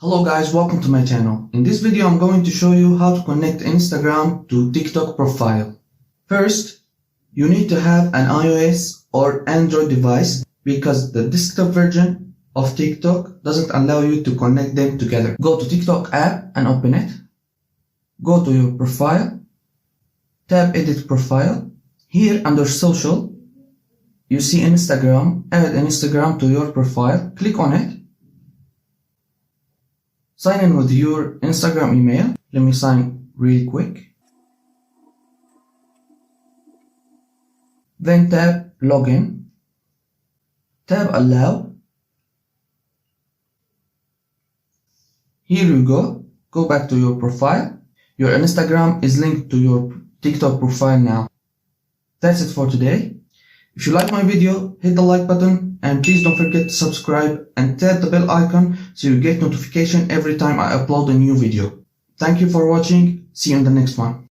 Hello guys, welcome to my channel. In this video I'm going to show you how to connect Instagram to TikTok profile. First, you need to have an iOS or Android device because the desktop version of TikTok doesn't allow you to connect them together. Go to TikTok app and open it. Go to your profile. Tap edit profile. Here under social, you see Instagram. Add Instagram to your profile. Click on it. Sign in with your Instagram email. Let me sign really quick. Then tap login. Tap allow. Here you go. Go back to your profile. Your Instagram is linked to your TikTok profile now. That's it for today. If you like my video, hit the like button and please don't forget to subscribe and tap the bell icon so you get notification every time I upload a new video. Thank you for watching. See you in the next one.